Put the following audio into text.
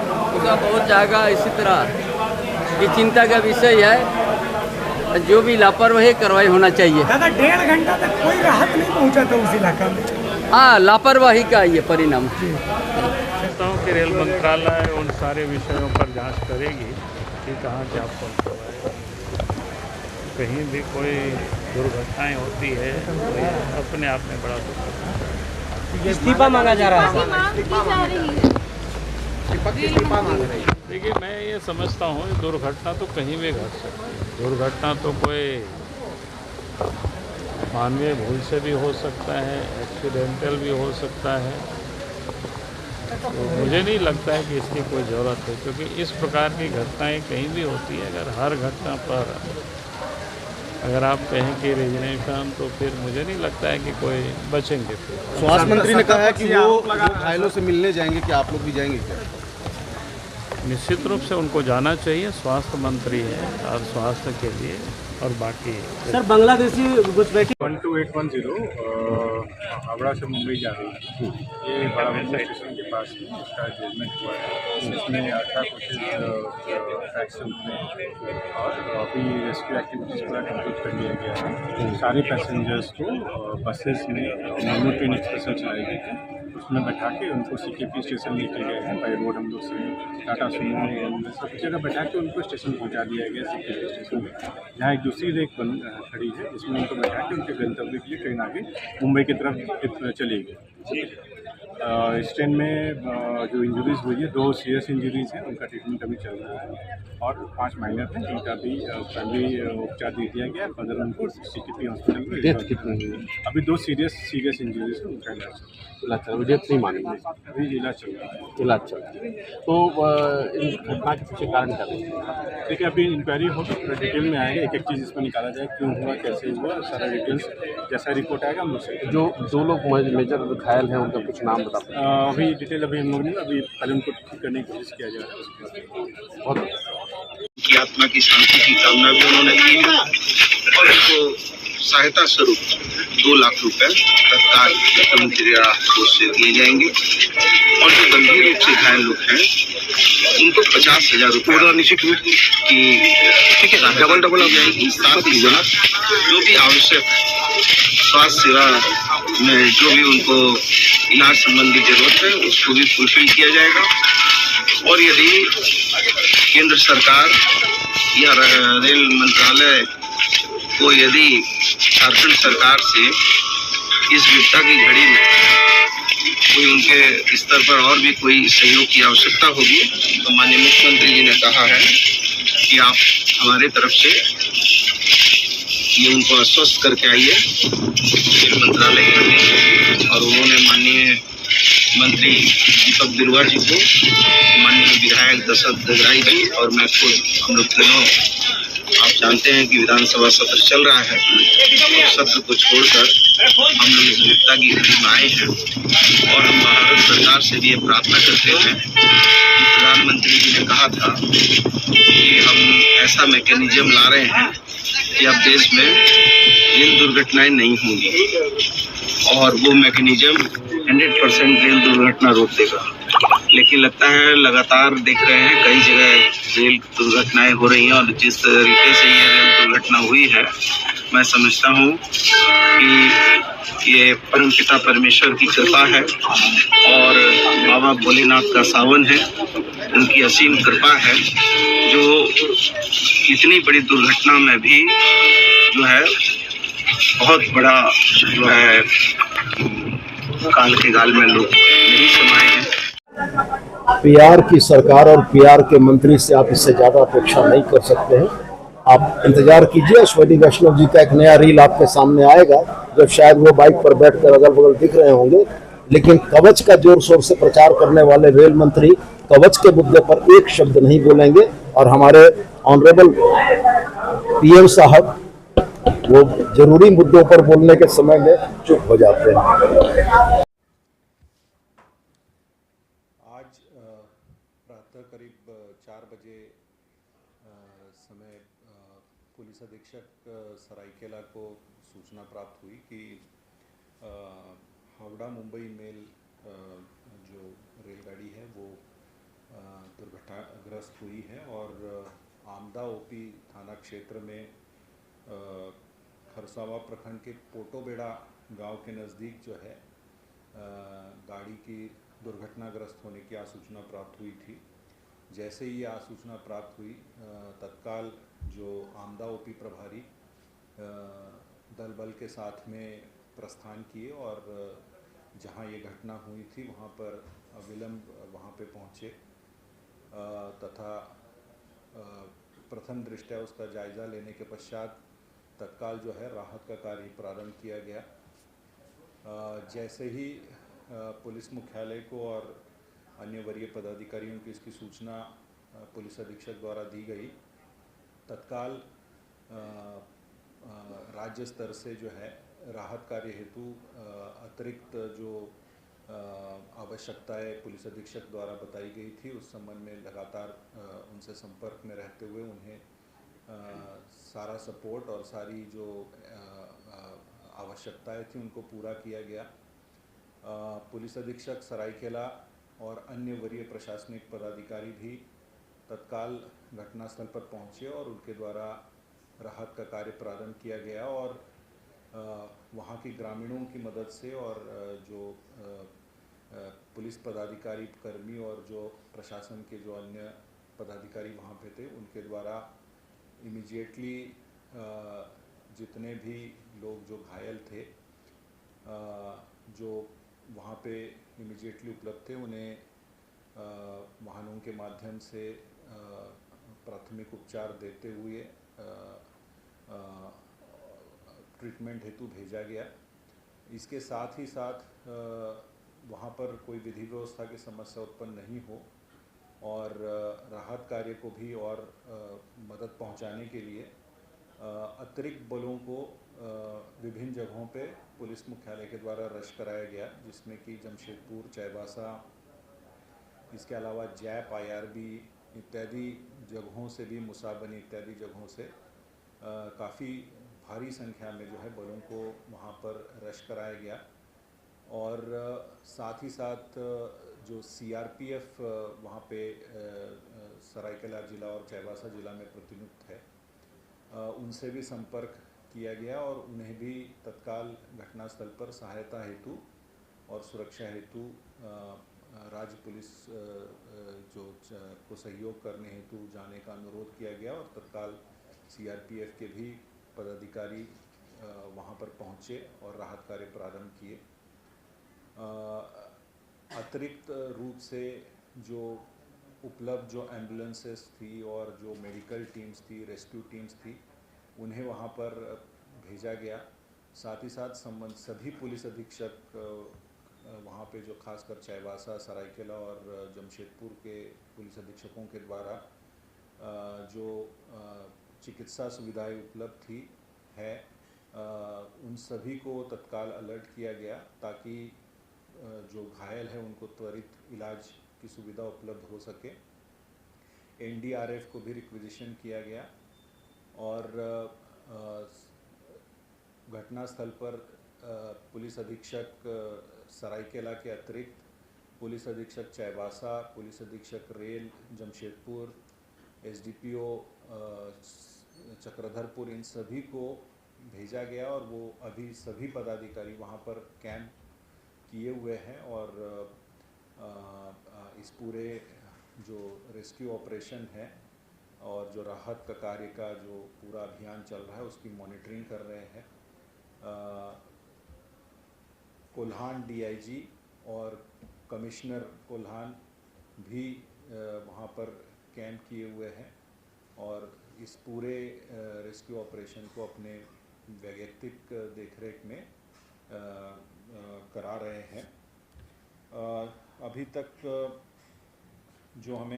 उसका बहुत जाएगा। इसी तरह ये चिंता का विषय है, जो भी लापरवाही कार्रवाई होना चाहिए। दादा 1.5 घंटा तक कोई राहत नहीं पहुंचा था उस इलाका में। हाँ, लापरवाही का ये परिणाम। समझता हूँ कि रेल मंत्रालय उन सारे विषयों पर जांच करेगी कि कहाँ क्या पहुँचा है। कहीं भी कोई दुर्घटनाएं होती है तो ये अपने आप में बड़ा दुख। इस्तीफा मांगा जा रहा है। देखिए, मैं ये समझता हूँ दुर्घटना तो कहीं भी घट सकती है। दुर्घटना तो कोई मानवीय भूल से भी हो सकता है, एक्सीडेंटल भी हो सकता है। तो मुझे नहीं लगता है कि इसकी कोई ज़रूरत है, क्योंकि इस प्रकार की घटनाएं कहीं भी होती है। अगर हर घटना पर अगर आप कहें कि रेजिग्नेशन, तो फिर मुझे नहीं लगता है कि कोई बचेंगे। फिर स्वास्थ्य मंत्री ने कहा है कि वो घायलों से मिलने जाएंगे, कि आप लोग भी जाएंगे क्या? निश्चित रूप से उनको जाना चाहिए, स्वास्थ्य मंत्री है और स्वास्थ्य के लिए। और बाकी सर, बांग्लादेशी घुसपैठी 12810 हावड़ा से मुंबई जा रही है। ये बड़ा मुंबई स्टेशन के पास में इसका जजमेंट हुआ है। इसमें 18 कोचेज फ्रैक्शन थे और अभी रेस्क्यू एक्टिविटीज़ पूरा कंप्लीट कर लिया गया है। सारे पैसेंजर्स को बसेस में मेमू ट्रेन एक्सप्रेस चलाई गई है, उसमें बैठा के उनको CKP स्टेशन लेके गए हैं। बाई रोड हम लोग से टाटा सुमो सब जगह बैठा के उनको स्टेशन पहुंचा दिया गया, CKP स्टेशन में। यहाँ एक दूसरी रेक खड़ी है, जिसमें उनको बैठा के उनके गंतव्य के लिए ट्रेन आगे मुंबई की तरफ चली गई। इस ट्रेन में जो इंजरीज हुई है, 2 सीरियस इंजरीज हैं, उनका ट्रीटमेंट अभी चल रहा है और 5 माइनर हैं, जिनका भी प्राइमरी उपचार दे दिया गया। फर्दर उनको CKP हॉस्पिटल में डेथ कितनी हुई? अभी 2 सीरियस इंजरीज हैं, उनका इलाज डेथ नहीं मानी, अभी इलाज चल रहा है। इलाज चल रहा है। तो इन घटना के पीछे कारण क्या है? देखिए, अभी इंक्वायरी हो तो डिटेल में आएगा, एक एक चीज़ इसमें निकाला जाए, क्यों हुआ, कैसे हुआ, सारा डिटेल्स जैसा रिपोर्ट आएगा हम लोग से। जो 2 लोग मेजर घायल हैं, उनका कुछ नाम बता सकते हैं? अभी डिटेल अभी हम लोग नहीं, अभी पहले उनको ठीक करने की कोशिश किया जा रहा है, उसके बाद बहुत की आत्मा की शांति की कामना भी उन्होंने की है और उनको सहायता स्वरूप 2 लाख रुपए तत्काल मुख्यमंत्री राहत कोष से दिए जाएंगे और जो गंभीर रूप से घायल लोग हैं उनको 50,000 रुपये निश्चित रूप की डबल जाएगी। साथ ही साथ जो भी आवश्यक स्वास्थ्य सेवा में जो भी उनको इलाज संबंधी जरूरत है उसको भी फुलफिल किया जाएगा। और यदि केंद्र सरकार या रेल मंत्रालय को यदि झारखंड सरकार से इस विपदा की घड़ी में कोई उनके स्तर पर और भी कोई सहयोग की आवश्यकता होगी तो माननीय मुख्यमंत्री जी ने कहा है कि आप हमारे तरफ से ये उनको आश्वस्त करके आइए रेल मंत्रालय के। और उन्होंने माननीय मंत्री दीपक बिरुआ जी को, माननीय विधायक दशरथ गजराई जी और मैं खुद, हम लोग तीनों, आप जानते हैं कि विधानसभा सत्र चल रहा है और सत्र को छोड़कर हम लोग इस विपदा की घड़ी में आए हैं और हम भारत सरकार से भी ये प्रार्थना करते हैं कि प्रधानमंत्री जी ने कहा था कि हम ऐसा मैकेनिज्म ला रहे हैं कि अब देश में रेल दुर्घटनाएं नहीं होंगी और वो मैकेनिज्म 100% रेल दुर्घटना रोक देगा। लेकिन लगता है लगातार देख रहे हैं कई जगह रेल दुर्घटनाएं हो रही हैं और जिस तरीके से ये रेल दुर्घटना हुई है, मैं समझता हूँ कि ये परमपिता परमेश्वर की कृपा है और बाबा भोलेनाथ का सावन है, उनकी असीम कृपा है जो इतनी बड़ी दुर्घटना में भी जो है बहुत बड़ा जो है काल के गाल में लोग नहीं समाये हैं। PR की सरकार और PR के मंत्री से आप इससे ज्यादा अपेक्षा नहीं कर सकते हैं। आप इंतजार कीजिए, अश्विनी वैष्णव जी का एक नया रील आपके सामने आएगा जब शायद वो बाइक पर बैठकर अगल बगल दिख रहे होंगे, लेकिन कवच का जोर शोर से प्रचार करने वाले रेल मंत्री कवच के मुद्दे पर एक शब्द नहीं बोलेंगे और हमारे ऑनरेबल PM साहब वो जरूरी मुद्दों पर बोलने के समय में चुप हो जाते हैं। आज प्रातः करीब 4 बजे समय पुलिस अधीक्षक सरायकेला को सूचना प्राप्त हुई कि हावड़ा मुंबई मेल जो रेलगाड़ी है वो दुर्घटनाग्रस्त हुई है और आमदा ओपी थाना क्षेत्र में खरसावा प्रखंड के पोटोबेड़ा गांव के नज़दीक जो है गाड़ी की दुर्घटनाग्रस्त होने की आसूचना प्राप्त हुई थी। जैसे ही आसूचना प्राप्त हुई तत्काल जो आमदा ओपी प्रभारी दल बल के साथ में प्रस्थान किए और जहां ये घटना हुई थी वहां पर अविलंब वहां पे पहुंचे तथा प्रथम दृष्टया उसका जायज़ा लेने के पश्चात तत्काल जो है राहत का कार्य प्रारंभ किया गया। जैसे ही पुलिस मुख्यालय को और अन्य वरीय पदाधिकारियों की इसकी सूचना पुलिस अधीक्षक द्वारा दी गई, तत्काल राज्य स्तर से जो है राहत कार्य हेतु अतिरिक्त जो आवश्यकताएं पुलिस अधीक्षक द्वारा बताई गई थी उस संबंध में लगातार उनसे संपर्क में रहते हुए उन्हें सारा सपोर्ट और सारी जो आवश्यकताएं थी उनको पूरा किया गया। पुलिस अधीक्षक सरायकेला और अन्य वरीय प्रशासनिक पदाधिकारी भी तत्काल घटनास्थल पर पहुंचे और उनके द्वारा राहत का कार्य प्रारंभ किया गया और वहां के ग्रामीणों की मदद से और जो पुलिस पदाधिकारी कर्मी और जो प्रशासन के जो अन्य पदाधिकारी वहां पे थे उनके द्वारा इमीडिएटली जितने भी लोग जो घायल थे जो वहाँ पे इमीडिएटली उपलब्ध थे उन्हें वाहनों के माध्यम से प्राथमिक उपचार देते हुए ट्रीटमेंट हेतु भेजा गया। इसके साथ ही साथ वहाँ पर कोई विधि व्यवस्था की समस्या उत्पन्न नहीं हो और राहत कार्य को भी और मदद पहुँचाने के लिए अतिरिक्त बलों को विभिन्न जगहों पे पुलिस मुख्यालय के द्वारा रश कराया गया, जिसमें कि जमशेदपुर, चाईबासा, इसके अलावा जैप, IRB इत्यादि जगहों से भी, मुसाबनी इत्यादि जगहों से काफ़ी भारी संख्या में जो है बलों को वहाँ पर रश कराया गया और साथ ही साथ जो CRPF वहाँ पे सरायकेला ज़िला और चाईबासा ज़िला में प्रतिनियुक्त है उनसे भी संपर्क किया गया और उन्हें भी तत्काल घटनास्थल पर सहायता हेतु और सुरक्षा हेतु राज्य पुलिस जो को सहयोग करने हेतु जाने का अनुरोध किया गया और तत्काल CRPF के भी पदाधिकारी वहां पर पहुंचे और राहत कार्य प्रारंभ किए। अतिरिक्त रूप से जो उपलब्ध जो एम्बुलेंसेस थी और जो मेडिकल टीम्स थी, रेस्क्यू टीम्स थी, उन्हें वहां पर भेजा गया। साथ ही साथ सभी पुलिस अधीक्षक वहाँ पे जो खासकर चाईबासा, सरायकेला और जमशेदपुर के पुलिस अधीक्षकों के द्वारा जो चिकित्सा सुविधाएं उपलब्ध थी है उन सभी को तत्काल अलर्ट किया गया ताकि जो घायल है उनको त्वरित इलाज की सुविधा उपलब्ध हो सके। NDRF को भी रिक्विजिशन किया गया और घटनास्थल पर पुलिस अधीक्षक सरायकेला के अतिरिक्त पुलिस अधीक्षक चाईबासा, पुलिस अधीक्षक रेल जमशेदपुर, SDPO चक्रधरपुर, इन सभी को भेजा गया और वो अभी सभी पदाधिकारी वहाँ पर कैंप किए हुए हैं और इस पूरे जो रेस्क्यू ऑपरेशन है और जो राहत का कार्य का जो पूरा अभियान चल रहा है उसकी मॉनिटरिंग कर रहे हैं। कोल्हान DIG और कमिश्नर कोल्हान भी वहाँ पर कैंप किए हुए हैं और इस पूरे रेस्क्यू ऑपरेशन को अपने वैयक्तिक देखरेख में करा रहे हैं। अभी तक जो हमें